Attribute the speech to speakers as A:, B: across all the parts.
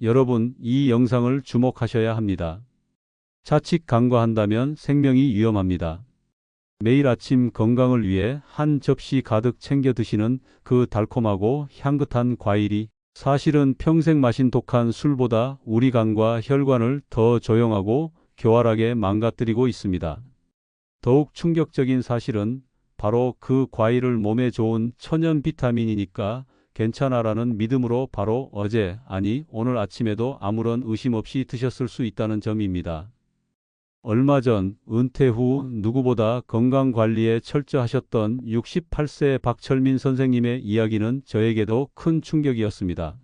A: 여러분, 이 영상을 주목하셔야 합니다. 자칫 간과한다면 생명이 위험합니다. 매일 아침 건강을 위해 한 접시 가득 챙겨 드시는 그 달콤하고 향긋한 과일이 사실은 평생 마신 독한 술보다 우리 간과 혈관을 더 조용하고 교활하게 망가뜨리고 있습니다. 더욱 충격적인 사실은 바로 그 과일을 몸에 좋은 천연 비타민이니까 괜찮아라는 믿음으로 바로 어제, 아니 오늘 아침에도 아무런 의심 없이 드셨을 수 있다는 점입니다. 얼마 전 은퇴 후 누구보다 건강관리에 철저하셨던 68세 박철민 선생님의 이야기는 저에게도 큰 충격이었습니다.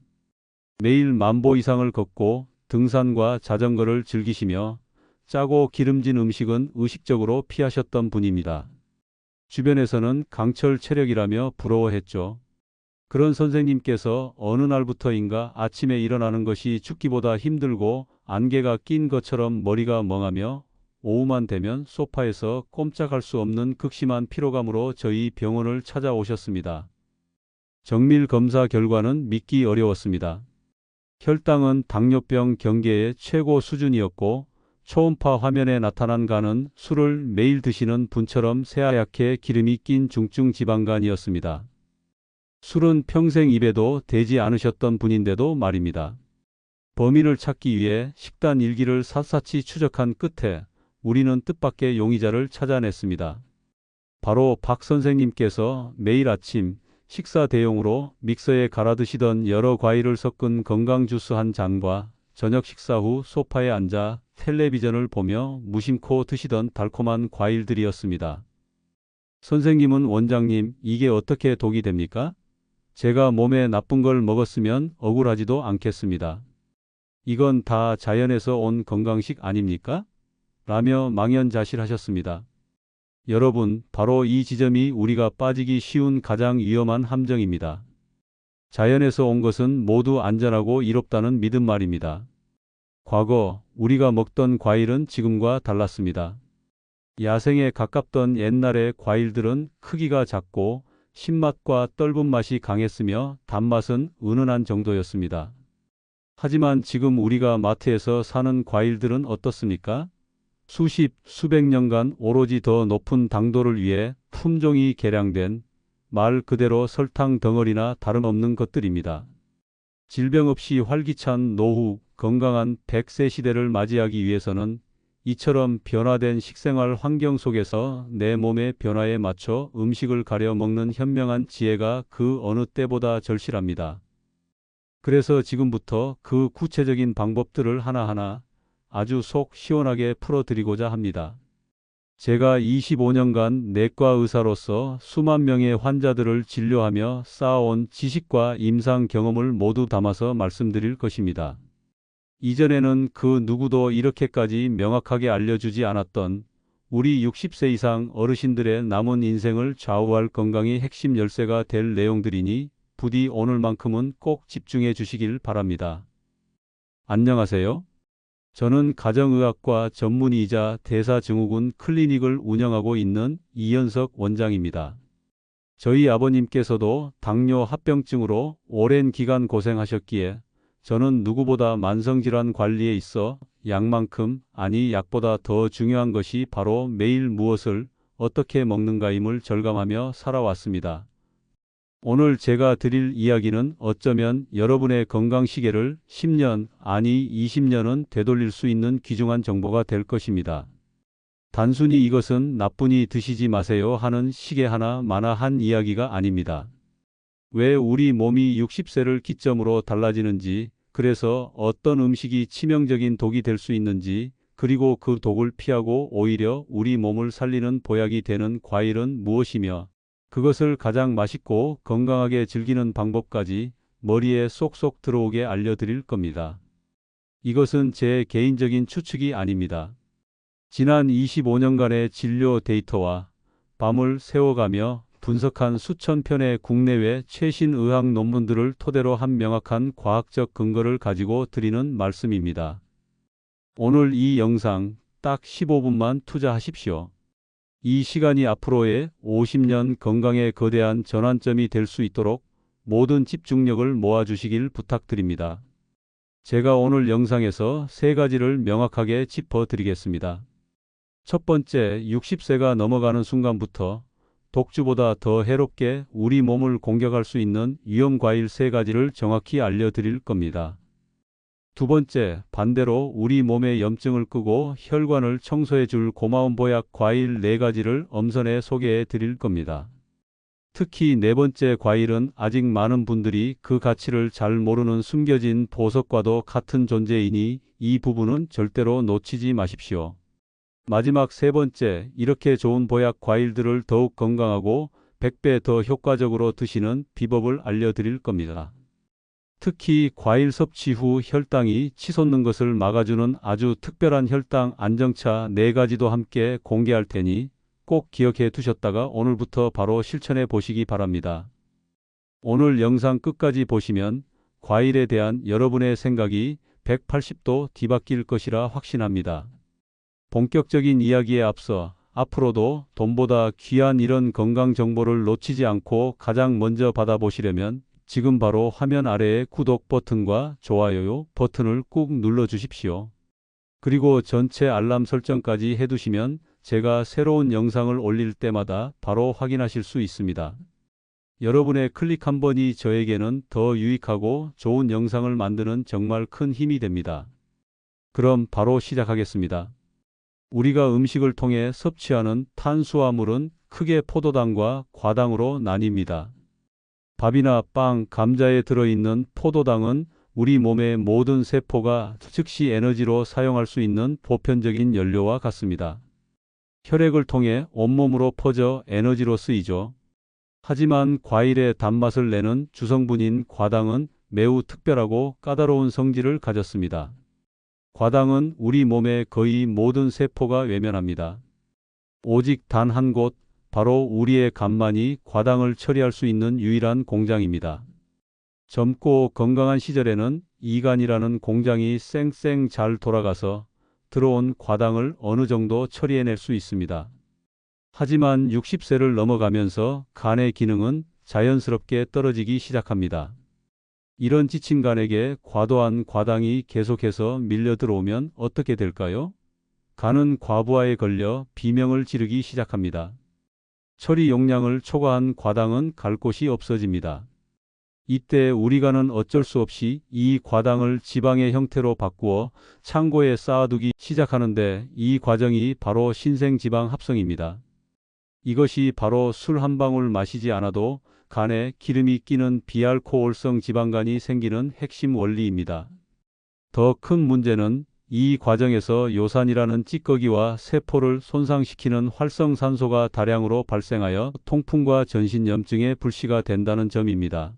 A: 매일 10,000보 이상을 걷고 등산과 자전거를 즐기시며 짜고 기름진 음식은 의식적으로 피하셨던 분입니다. 주변에서는 강철 체력이라며 부러워했죠. 그런 선생님께서 어느 날부터인가 아침에 일어나는 것이 죽기보다 힘들고 안개가 낀 것처럼 머리가 멍하며 오후만 되면 소파에서 꼼짝할 수 없는 극심한 피로감으로 저희 병원을 찾아오셨습니다. 정밀 검사 결과는 믿기 어려웠습니다. 혈당은 당뇨병 경계의 최고 수준이었고 초음파 화면에 나타난 간은 술을 매일 드시는 분처럼 새하얗게 기름이 낀 중증 지방간이었습니다. 술은 평생 입에도 대지 않으셨던 분인데도 말입니다. 범인을 찾기 위해 식단 일기를 샅샅이 추적한 끝에 우리는 뜻밖의 용의자를 찾아냈습니다. 바로 박 선생님께서 매일 아침 식사 대용으로 믹서에 갈아 드시던 여러 과일을 섞은 건강 주스 한 잔과 저녁 식사 후 소파에 앉아 텔레비전을 보며 무심코 드시던 달콤한 과일들이었습니다. 선생님은 원장님, 이게 어떻게 독이 됩니까? 제가 몸에 나쁜 걸 먹었으면 억울하지도 않겠습니다. 이건 다 자연에서 온 건강식 아닙니까? 라며 망연자실하셨습니다. 여러분, 바로 이 지점이 우리가 빠지기 쉬운 가장 위험한 함정입니다. 자연에서 온 것은 모두 안전하고 이롭다는 믿음 말입니다. 과거 우리가 먹던 과일은 지금과 달랐습니다. 야생에 가깝던 옛날의 과일들은 크기가 작고 신맛과 떫은 맛이 강했으며 단맛은 은은한 정도였습니다. 하지만 지금 우리가 마트에서 사는 과일들은 어떻습니까? 수십, 수백 년간 오로지 더 높은 당도를 위해 품종이 개량된 말 그대로 설탕 덩어리나 다름없는 것들입니다. 질병 없이 활기찬 노후, 건강한 100세 시대를 맞이하기 위해서는 이처럼 변화된 식생활 환경 속에서 내 몸의 변화에 맞춰 음식을 가려 먹는 현명한 지혜가 그 어느 때보다 절실합니다. 그래서 지금부터 그 구체적인 방법들을 하나하나 아주 속 시원하게 풀어드리고자 합니다. 제가 25년간 내과 의사로서 수만 명의 환자들을 진료하며 쌓아온 지식과 임상 경험을 모두 담아서 말씀드릴 것입니다. 이전에는 그 누구도 이렇게까지 명확하게 알려주지 않았던 우리 60세 이상 어르신들의 남은 인생을 좌우할 건강의 핵심 열쇠가 될 내용들이니 부디 오늘만큼은 꼭 집중해 주시길 바랍니다. 안녕하세요. 저는 가정의학과 전문의이자 대사증후군 클리닉을 운영하고 있는 이현석 원장입니다. 저희 아버님께서도 당뇨 합병증으로 오랜 기간 고생하셨기에 저는 누구보다 만성질환 관리에 있어 약만큼, 아니 약보다 더 중요한 것이 바로 매일 무엇을 어떻게 먹는가임을 절감하며 살아왔습니다. 오늘 제가 드릴 이야기는 어쩌면 여러분의 건강 시계를 10년, 아니 20년은 되돌릴 수 있는 귀중한 정보가 될 것입니다. 단순히 이것은 나쁘니 드시지 마세요 하는 시계 하나마나 한 이야기가 아닙니다. 왜 우리 몸이 60세를 기점으로 달라지는지, 그래서 어떤 음식이 치명적인 독이 될 수 있는지, 그리고 그 독을 피하고 오히려 우리 몸을 살리는 보약이 되는 과일은 무엇이며, 그것을 가장 맛있고 건강하게 즐기는 방법까지 머리에 쏙쏙 들어오게 알려드릴 겁니다. 이것은 제 개인적인 추측이 아닙니다. 지난 25년간의 진료 데이터와 밤을 새워가며 분석한 수천 편의 국내외 최신 의학 논문들을 토대로 한 명확한 과학적 근거를 가지고 드리는 말씀입니다. 오늘 이 영상 딱 15분만 투자하십시오. 이 시간이 앞으로의 50년 건강의 거대한 전환점이 될 수 있도록 모든 집중력을 모아주시길 부탁드립니다. 제가 오늘 영상에서 세 가지를 명확하게 짚어 드리겠습니다. 첫 번째, 60세가 넘어가는 순간부터 독주보다 더 해롭게 우리 몸을 공격할 수 있는 위험 과일 세 가지를 정확히 알려드릴 겁니다. 두 번째, 반대로 우리 몸의 염증을 끄고 혈관을 청소해 줄 고마운 보약 과일 네 가지를 엄선해 소개해 드릴 겁니다. 특히 네 번째 과일은 아직 많은 분들이 그 가치를 잘 모르는 숨겨진 보석과도 같은 존재이니 이 부분은 절대로 놓치지 마십시오. 마지막 세 번째, 이렇게 좋은 보약 과일들을 더욱 건강하고 100배 더 효과적으로 드시는 비법을 알려드릴 겁니다. 특히 과일 섭취 후 혈당이 치솟는 것을 막아주는 아주 특별한 혈당 안정차 네 가지도 함께 공개할 테니 꼭 기억해 두셨다가 오늘부터 바로 실천해 보시기 바랍니다. 오늘 영상 끝까지 보시면 과일에 대한 여러분의 생각이 180도 뒤바뀔 것이라 확신합니다. 본격적인 이야기에 앞서 앞으로도 돈보다 귀한 이런 건강 정보를 놓치지 않고 가장 먼저 받아보시려면 지금 바로 화면 아래의 구독 버튼과 좋아요 버튼을 꾹 눌러 주십시오. 그리고 전체 알람 설정까지 해두시면 제가 새로운 영상을 올릴 때마다 바로 확인하실 수 있습니다. 여러분의 클릭 한 번이 저에게는 더 유익하고 좋은 영상을 만드는 정말 큰 힘이 됩니다. 그럼 바로 시작하겠습니다. 우리가 음식을 통해 섭취하는 탄수화물은 크게 포도당과 과당으로 나뉩니다. 밥이나 빵, 감자에 들어있는 포도당은 우리 몸의 모든 세포가 즉시 에너지로 사용할 수 있는 보편적인 연료와 같습니다. 혈액을 통해 온몸으로 퍼져 에너지로 쓰이죠. 하지만 과일의 단맛을 내는 주성분인 과당은 매우 특별하고 까다로운 성질을 가졌습니다. 과당은 우리 몸의 거의 모든 세포가 외면합니다. 오직 단 한 곳, 바로 우리의 간만이 과당을 처리할 수 있는 유일한 공장입니다. 젊고 건강한 시절에는 이간이라는 공장이 쌩쌩 잘 돌아가서 들어온 과당을 어느 정도 처리해낼 수 있습니다. 하지만 60세를 넘어가면서 간의 기능은 자연스럽게 떨어지기 시작합니다. 이런 지친 간에게 과도한 과당이 계속해서 밀려 들어오면 어떻게 될까요? 간은 과부하에 걸려 비명을 지르기 시작합니다. 처리 용량을 초과한 과당은 갈 곳이 없어집니다. 이때 우리 간은 어쩔 수 없이 이 과당을 지방의 형태로 바꾸어 창고에 쌓아두기 시작하는데 이 과정이 바로 신생지방 합성입니다. 이것이 바로 술 한 방울 마시지 않아도 간에 기름이 끼는 비알코올성 지방간이 생기는 핵심 원리입니다. 더 큰 문제는 이 과정에서 요산이라는 찌꺼기와 세포를 손상시키는 활성산소가 다량으로 발생하여 통풍과 전신염증의 불씨가 된다는 점입니다.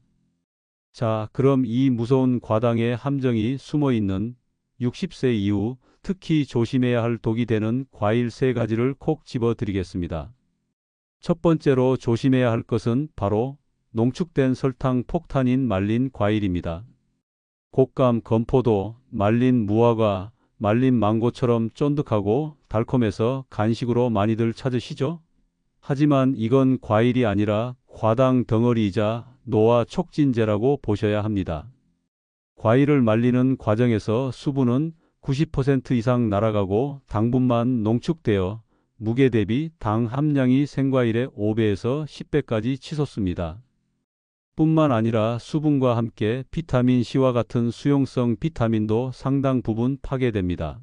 A: 자, 그럼 이 무서운 과당의 함정이 숨어있는 60세 이후 특히 조심해야 할 독이 되는 과일 세 가지를 콕 집어 드리겠습니다. 첫 번째로 조심해야 할 것은 바로 농축된 설탕 폭탄인 말린 과일입니다. 곶감, 건포도, 말린 무화과, 말린 망고처럼 쫀득하고 달콤해서 간식으로 많이들 찾으시죠? 하지만 이건 과일이 아니라 과당 덩어리이자 노화 촉진제라고 보셔야 합니다. 과일을 말리는 과정에서 수분은 90% 이상 날아가고 당분만 농축되어 무게 대비 당 함량이 생과일의 5배에서 10배까지 치솟습니다. 뿐만 아니라 수분과 함께 비타민C와 같은 수용성 비타민도 상당 부분 파괴됩니다.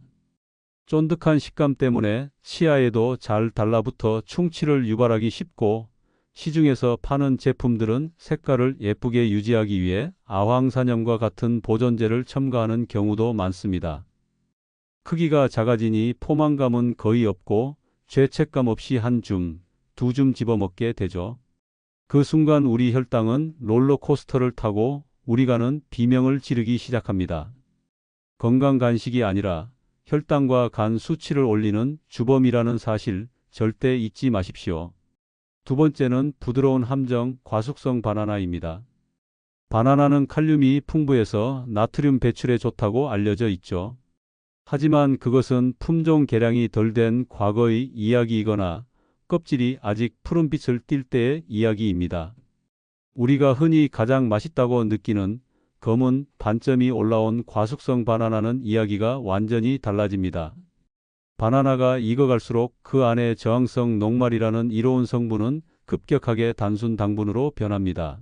A: 쫀득한 식감 때문에 치아에도 잘 달라붙어 충치를 유발하기 쉽고 시중에서 파는 제품들은 색깔을 예쁘게 유지하기 위해 아황산염과 같은 보존제를 첨가하는 경우도 많습니다. 크기가 작아지니 포만감은 거의 없고 죄책감 없이 한 줌, 두 줌 집어먹게 되죠. 그 순간 우리 혈당은 롤러코스터를 타고 우리 간은 비명을 지르기 시작합니다. 건강 간식이 아니라 혈당과 간 수치를 올리는 주범이라는 사실 절대 잊지 마십시오. 두 번째는 부드러운 함정 과숙성 바나나입니다. 바나나는 칼륨이 풍부해서 나트륨 배출에 좋다고 알려져 있죠. 하지만 그것은 품종 개량이 덜 된 과거의 이야기이거나 껍질이 아직 푸른빛을 띌 때의 이야기입니다. 우리가 흔히 가장 맛있다고 느끼는 검은 반점이 올라온 과숙성 바나나는 이야기가 완전히 달라집니다. 바나나가 익어갈수록 그 안에 저항성 녹말이라는 이로운 성분은 급격하게 단순 당분으로 변합니다.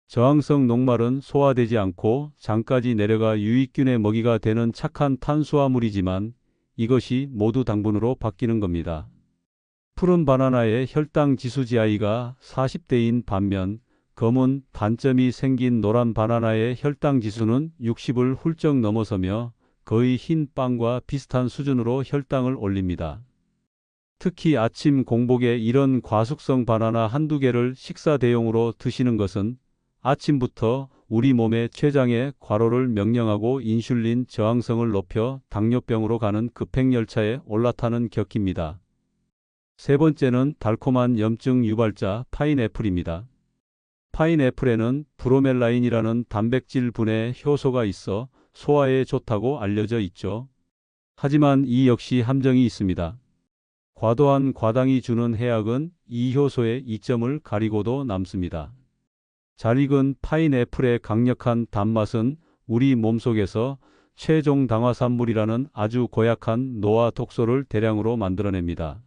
A: 저항성 녹말은 소화되지 않고 장까지 내려가 유익균의 먹이가 되는 착한 탄수화물이지만 이것이 모두 당분으로 바뀌는 겁니다. 푸른 바나나의 혈당 지수 GI가 40대인 반면 검은 반점이 생긴 노란 바나나의 혈당 지수는 60을 훌쩍 넘어서며 거의 흰 빵과 비슷한 수준으로 혈당을 올립니다. 특히 아침 공복에 이런 과숙성 바나나 한두 개를 식사 대용으로 드시는 것은 아침부터 우리 몸의 췌장에 과로를 명령하고 인슐린 저항성을 높여 당뇨병으로 가는 급행열차에 올라타는 격입니다. 세 번째는 달콤한 염증 유발자 파인애플입니다. 파인애플에는 브로멜라인이라는 단백질 분해 효소가 있어 소화에 좋다고 알려져 있죠. 하지만 이 역시 함정이 있습니다. 과도한 과당이 주는 해악은 이 효소의 이점을 가리고도 남습니다. 잘 익은 파인애플의 강력한 단맛은 우리 몸속에서 최종 당화산물이라는 아주 고약한 노화 독소를 대량으로 만들어냅니다.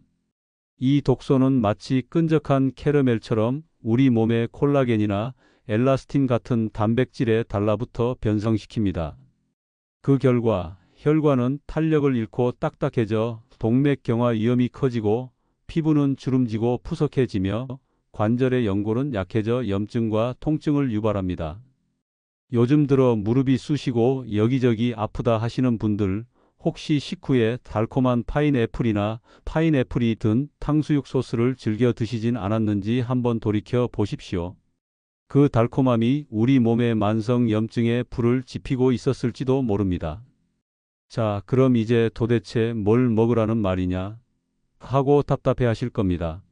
A: 이 독소는 마치 끈적한 캐러멜처럼 우리 몸의 콜라겐이나 엘라스틴 같은 단백질에 달라붙어 변성시킵니다. 그 결과 혈관은 탄력을 잃고 딱딱해져 동맥경화 위험이 커지고 피부는 주름지고 푸석해지며 관절의 연골은 약해져 염증과 통증을 유발합니다. 요즘 들어 무릎이 쑤시고 여기저기 아프다 하시는 분들, 혹시 식후에 달콤한 파인애플이나 파인애플이 든 탕수육 소스를 즐겨 드시진 않았는지 한번 돌이켜 보십시오. 그 달콤함이 우리 몸의 만성 염증에 불을 지피고 있었을지도 모릅니다. 자, 그럼 이제 도대체 뭘 먹으라는 말이냐 하고 답답해 하실 겁니다.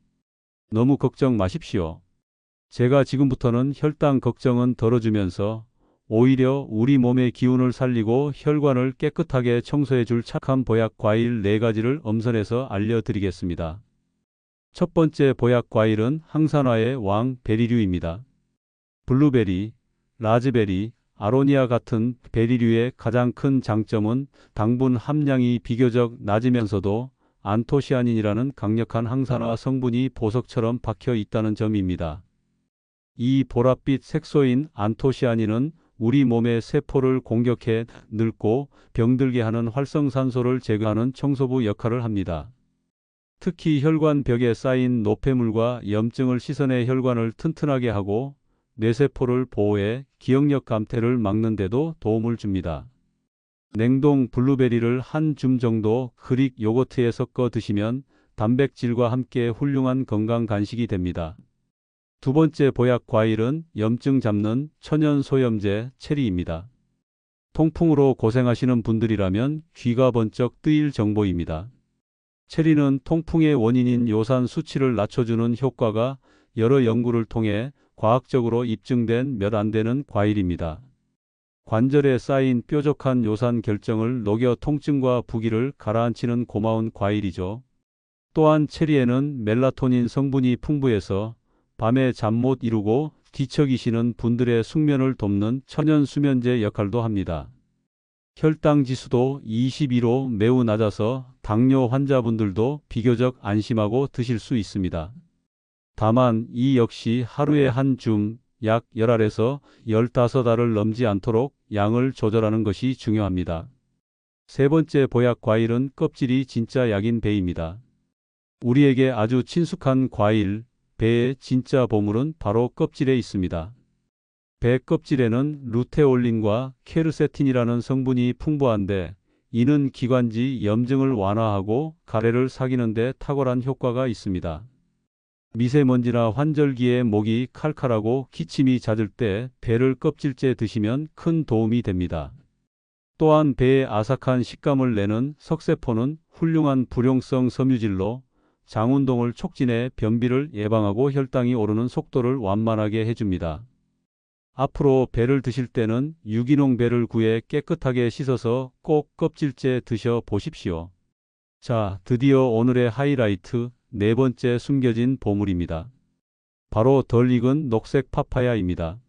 A: 너무 걱정 마십시오. 제가 지금부터는 혈당 걱정은 덜어주면서 오히려 우리 몸의 기운을 살리고 혈관을 깨끗하게 청소해 줄 착한 보약 과일 4가지를 엄선해서 알려드리겠습니다. 첫 번째 보약 과일은 항산화의 왕 베리류입니다. 블루베리, 라즈베리, 아로니아 같은 베리류의 가장 큰 장점은 당분 함량이 비교적 낮으면서도 안토시아닌이라는 강력한 항산화 성분이 보석처럼 박혀 있다는 점입니다. 이 보랏빛 색소인 안토시아닌은 우리 몸의 세포를 공격해 늙고 병들게 하는 활성산소를 제거하는 청소부 역할을 합니다. 특히 혈관 벽에 쌓인 노폐물과 염증을 씻어내 혈관을 튼튼하게 하고 뇌세포를 보호해 기억력 감퇴를 막는 데도 도움을 줍니다. 냉동 블루베리를 한 줌 정도 그릭 요거트에 섞어 드시면 단백질과 함께 훌륭한 건강 간식이 됩니다. 두 번째 보약 과일은 염증 잡는 천연 소염제 체리입니다. 통풍으로 고생하시는 분들이라면 귀가 번쩍 뜨일 정보입니다. 체리는 통풍의 원인인 요산 수치를 낮춰주는 효과가 여러 연구를 통해 과학적으로 입증된 몇 안 되는 과일입니다. 관절에 쌓인 뾰족한 요산 결정을 녹여 통증과 부기를 가라앉히는 고마운 과일이죠. 또한 체리에는 멜라토닌 성분이 풍부해서 밤에 잠 못 이루고 뒤척이시는 분들의 숙면을 돕는 천연 수면제 역할도 합니다. 혈당 지수도 22로 매우 낮아서 당뇨 환자분들도 비교적 안심하고 드실 수 있습니다. 다만 이 역시 하루에 한 줌, 약 10알에서 15알을 넘지 않도록 양을 조절하는 것이 중요합니다. 세 번째 보약 과일은 껍질이 진짜 약인 배입니다. 우리에게 아주 친숙한 과일, 배의 진짜 보물은 바로 껍질에 있습니다. 배 껍질에는 루테올린과 케르세틴이라는 성분이 풍부한데 이는 기관지 염증을 완화하고 가래를 삭이는 데 탁월한 효과가 있습니다. 미세먼지나 환절기에 목이 칼칼하고 기침이 잦을 때 배를 껍질째 드시면 큰 도움이 됩니다. 또한 배의 아삭한 식감을 내는 석쇠포는 훌륭한 불용성 섬유질로 장 운동을 촉진해 변비를 예방하고 혈당이 오르는 속도를 완만하게 해줍니다. 앞으로 배를 드실 때는 유기농 배를 구해 깨끗하게 씻어서 꼭 껍질째 드셔 보십시오. 자, 드디어 오늘의 하이라이트, 네 번째 숨겨진 보물입니다. 바로 덜 익은 녹색 파파야입니다.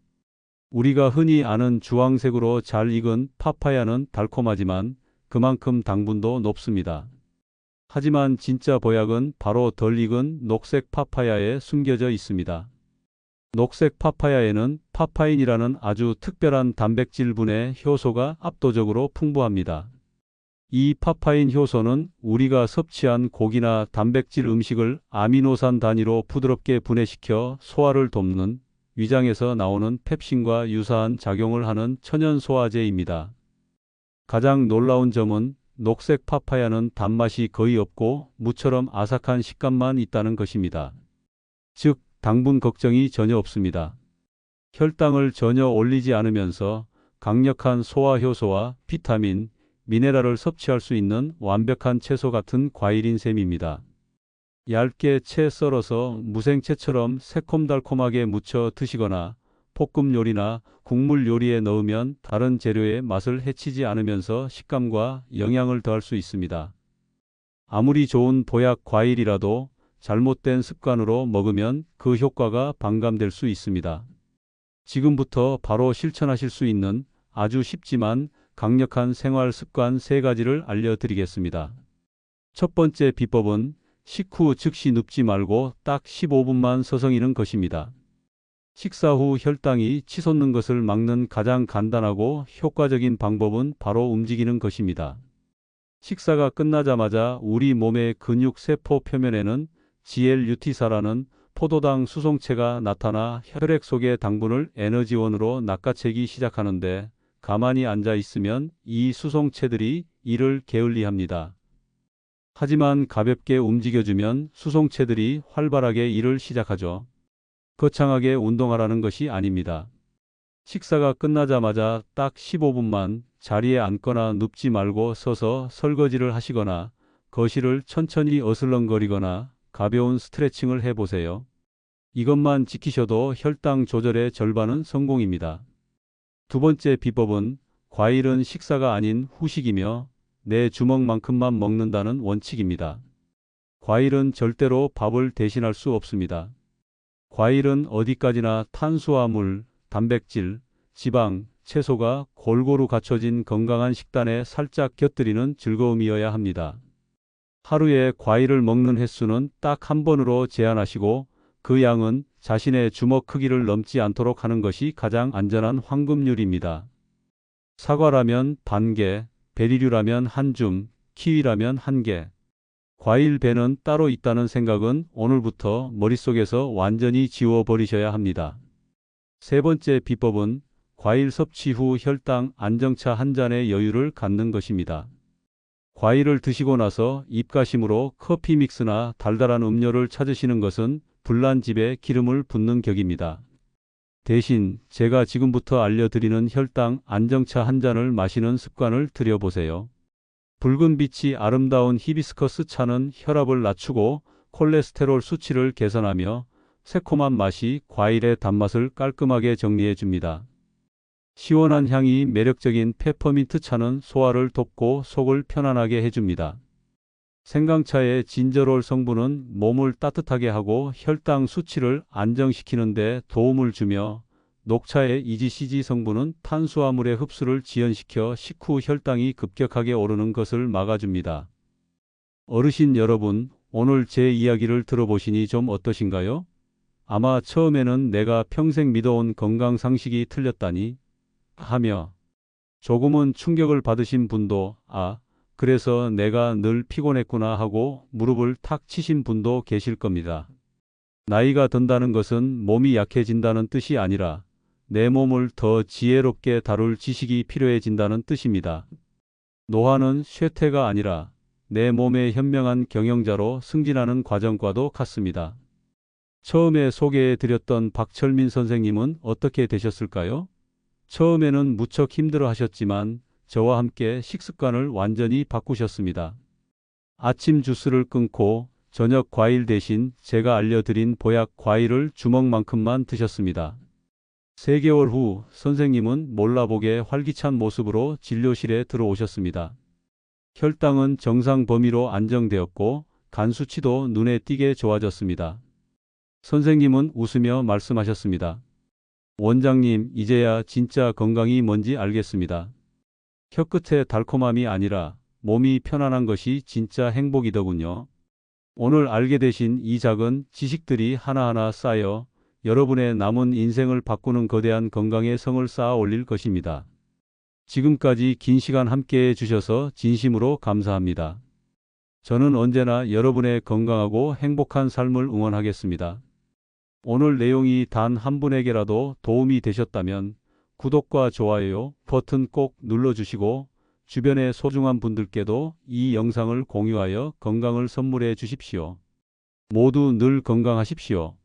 A: 우리가 흔히 아는 주황색으로 잘 익은 파파야는 달콤하지만 그만큼 당분도 높습니다. 하지만 진짜 보약은 바로 덜 익은 녹색 파파야에 숨겨져 있습니다. 녹색 파파야에는 파파인이라는 아주 특별한 단백질분의 효소가 압도적으로 풍부합니다. 이 파파인 효소는 우리가 섭취한 고기나 단백질 음식을 아미노산 단위로 부드럽게 분해시켜 소화를 돕는 위장에서 나오는 펩신과 유사한 작용을 하는 천연 소화제입니다. 가장 놀라운 점은 녹색 파파야는 단맛이 거의 없고 무처럼 아삭한 식감만 있다는 것입니다. 즉, 당분 걱정이 전혀 없습니다. 혈당을 전혀 올리지 않으면서 강력한 소화 효소와 비타민, 미네랄을 섭취할 수 있는 완벽한 채소 같은 과일인 셈입니다. 얇게 채 썰어서 무생채처럼 새콤달콤하게 무쳐 드시거나 볶음 요리나 국물 요리에 넣으면 다른 재료의 맛을 해치지 않으면서 식감과 영양을 더할 수 있습니다. 아무리 좋은 보약 과일이라도 잘못된 습관으로 먹으면 그 효과가 반감될 수 있습니다. 지금부터 바로 실천하실 수 있는 아주 쉽지만 강력한 생활 습관 3가지를 알려드리겠습니다. 첫 번째 비법은 식후 즉시 눕지 말고 딱 15분만 서성이는 것입니다. 식사 후 혈당이 치솟는 것을 막는 가장 간단하고 효과적인 방법은 바로 움직이는 것입니다. 식사가 끝나자마자 우리 몸의 근육 세포 표면에는 GLUT사라는 포도당 수송체가 나타나 혈액 속의 당분을 에너지원으로 낚아채기 시작하는데 가만히 앉아 있으면 이 수송체들이 이를 게을리합니다. 하지만 가볍게 움직여주면 수송체들이 활발하게 일을 시작하죠. 거창하게 운동하라는 것이 아닙니다. 식사가 끝나자마자 딱 15분만 자리에 앉거나 눕지 말고 서서 설거지를 하시거나 거실을 천천히 어슬렁거리거나 가벼운 스트레칭을 해보세요. 이것만 지키셔도 혈당 조절의 절반은 성공입니다. 두 번째 비법은 과일은 식사가 아닌 후식이며 내 주먹만큼만 먹는다는 원칙입니다. 과일은 절대로 밥을 대신할 수 없습니다. 과일은 어디까지나 탄수화물, 단백질, 지방, 채소가 골고루 갖춰진 건강한 식단에 살짝 곁들이는 즐거움이어야 합니다. 하루에 과일을 먹는 횟수는 딱 한 번으로 제한하시고 그 양은 자신의 주먹 크기를 넘지 않도록 하는 것이 가장 안전한 황금률입니다. 사과라면 반 개, 베리류라면 한 줌, 키위라면 한 개. 과일 배는 따로 있다는 생각은 오늘부터 머릿속에서 완전히 지워버리셔야 합니다. 세 번째 비법은 과일 섭취 후 혈당 안정차 한 잔의 여유를 갖는 것입니다. 과일을 드시고 나서 입가심으로 커피 믹스나 달달한 음료를 찾으시는 것은 불난 집에 기름을 붓는 격입니다. 대신 제가 지금부터 알려드리는 혈당 안정차 한 잔을 마시는 습관을 들여보세요. 붉은 빛이 아름다운 히비스커스 차는 혈압을 낮추고 콜레스테롤 수치를 개선하며 새콤한 맛이 과일의 단맛을 깔끔하게 정리해 줍니다. 시원한 향이 매력적인 페퍼민트 차는 소화를 돕고 속을 편안하게 해줍니다. 생강차의 진저롤 성분은 몸을 따뜻하게 하고 혈당 수치를 안정시키는 데 도움을 주며 녹차의 EGCG 성분은 탄수화물의 흡수를 지연시켜 식후 혈당이 급격하게 오르는 것을 막아줍니다. 어르신 여러분, 오늘 제 이야기를 들어보시니 좀 어떠신가요? 아마 처음에는 내가 평생 믿어온 건강 상식이 틀렸다니 하며 조금은 충격을 받으신 분도 그래서 내가 늘 피곤했구나 하고 무릎을 탁 치신 분도 계실 겁니다. 나이가 든다는 것은 몸이 약해진다는 뜻이 아니라 내 몸을 더 지혜롭게 다룰 지식이 필요해진다는 뜻입니다. 노화는 쇠퇴가 아니라 내 몸의 현명한 경영자로 승진하는 과정과도 같습니다. 처음에 소개해드렸던 박철민 선생님은 어떻게 되셨을까요? 처음에는 무척 힘들어 하셨지만 저와 함께 식습관을 완전히 바꾸셨습니다. 아침 주스를 끊고 저녁 과일 대신 제가 알려드린 보약 과일을 주먹만큼만 드셨습니다. 3개월 후 선생님은 몰라보게 활기찬 모습으로 진료실에 들어오셨습니다. 혈당은 정상 범위로 안정되었고 간 수치도 눈에 띄게 좋아졌습니다. 선생님은 웃으며 말씀하셨습니다. 원장님, 이제야 진짜 건강이 뭔지 알겠습니다. 혀끝의 달콤함이 아니라 몸이 편안한 것이 진짜 행복이더군요. 오늘 알게 되신 이 작은 지식들이 하나하나 쌓여 여러분의 남은 인생을 바꾸는 거대한 건강의 성을 쌓아 올릴 것입니다. 지금까지 긴 시간 함께 해주셔서 진심으로 감사합니다. 저는 언제나 여러분의 건강하고 행복한 삶을 응원하겠습니다. 오늘 내용이 단 한 분에게라도 도움이 되셨다면 구독과 좋아요 버튼 꼭 눌러주시고 주변의 소중한 분들께도 이 영상을 공유하여 건강을 선물해 주십시오. 모두 늘 건강하십시오.